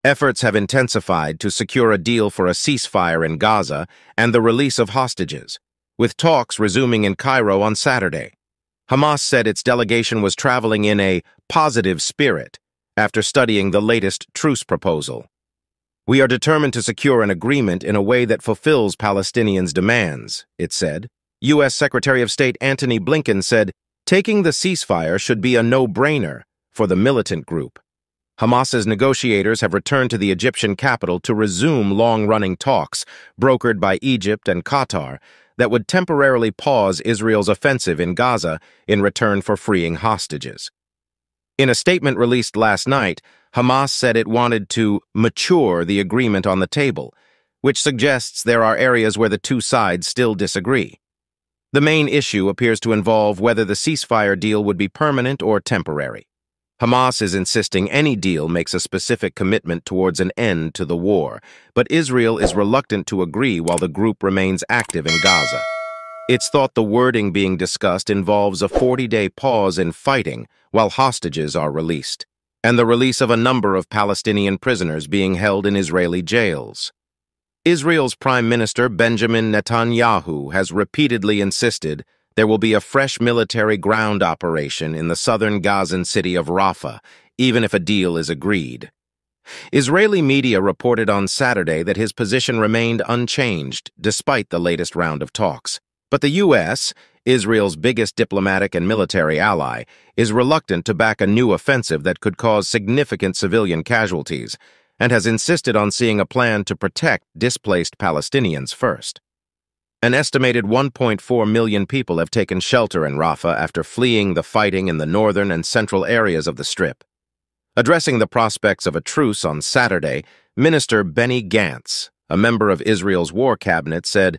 Efforts have intensified to secure a deal for a ceasefire in Gaza and the release of hostages, with talks resuming in Cairo on Saturday. Hamas said its delegation was traveling in a positive spirit after studying the latest truce proposal. "We are determined to secure an agreement in a way that fulfills Palestinians' demands," it said. U.S. Secretary of State Antony Blinken said, "Taking the ceasefire should be a no-brainer for the militant group." Hamas's negotiators have returned to the Egyptian capital to resume long-running talks, brokered by Egypt and Qatar, that would temporarily pause Israel's offensive in Gaza in return for freeing hostages. In a statement released last night, Hamas said it wanted to mature the agreement on the table, which suggests there are areas where the two sides still disagree. The main issue appears to involve whether the ceasefire deal would be permanent or temporary. Hamas is insisting any deal makes a specific commitment towards an end to the war, but Israel is reluctant to agree while the group remains active in Gaza. It's thought the wording being discussed involves a 40-day pause in fighting while hostages are released, and the release of a number of Palestinian prisoners being held in Israeli jails. Israel's Prime Minister Benjamin Netanyahu has repeatedly insisted there will be a fresh military ground operation in the southern Gazan city of Rafah, even if a deal is agreed. Israeli media reported on Saturday that his position remained unchanged despite the latest round of talks. But the U.S., Israel's biggest diplomatic and military ally, is reluctant to back a new offensive that could cause significant civilian casualties, and has insisted on seeing a plan to protect displaced Palestinians first. An estimated 1.4 million people have taken shelter in Rafah after fleeing the fighting in the northern and central areas of the Strip. Addressing the prospects of a truce on Saturday, Minister Benny Gantz, a member of Israel's war cabinet, said,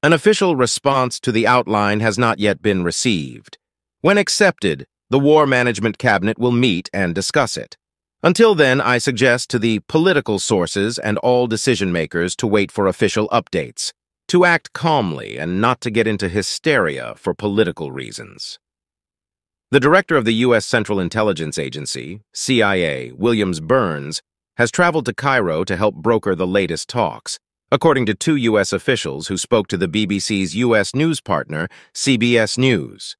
"An official response to the outline has not yet been received. When accepted, the War Management Cabinet will meet and discuss it. Until then, I suggest to the political sources and all decision-makers to wait for official updates, to act calmly and not to get into hysteria for political reasons." The director of the U.S. Central Intelligence Agency, CIA, Williams Burns, has traveled to Cairo to help broker the latest talks, according to two U.S. officials who spoke to the BBC's U.S. news partner, CBS News.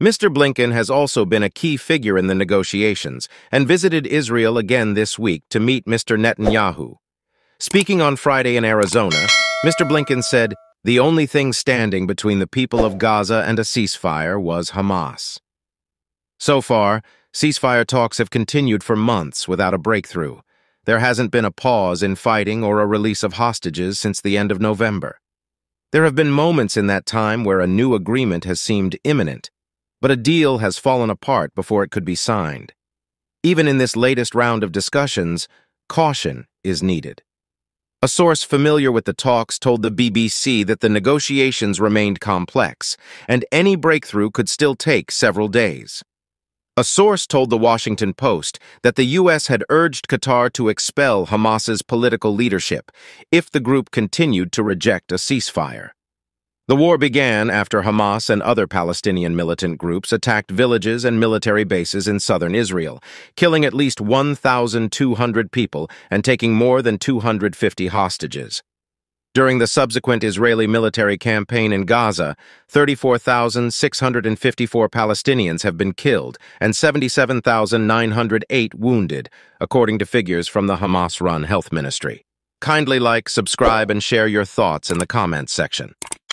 Mr. Blinken has also been a key figure in the negotiations and visited Israel again this week to meet Mr. Netanyahu. Speaking on Friday in Arizona, Mr. Blinken said, "The only thing standing between the people of Gaza and a ceasefire was Hamas." So far, ceasefire talks have continued for months without a breakthrough. There hasn't been a pause in fighting or a release of hostages since the end of November. There have been moments in that time where a new agreement has seemed imminent, but a deal has fallen apart before it could be signed. Even in this latest round of discussions, caution is needed. A source familiar with the talks told the BBC that the negotiations remained complex, and any breakthrough could still take several days. A source told the Washington Post that the U.S. had urged Qatar to expel Hamas's political leadership if the group continued to reject a ceasefire. The war began after Hamas and other Palestinian militant groups attacked villages and military bases in southern Israel, killing at least 1,200 people and taking more than 250 hostages. During the subsequent Israeli military campaign in Gaza, 34,654 Palestinians have been killed and 77,908 wounded, according to figures from the Hamas-run health ministry. Kindly like, subscribe, and share your thoughts in the comments section.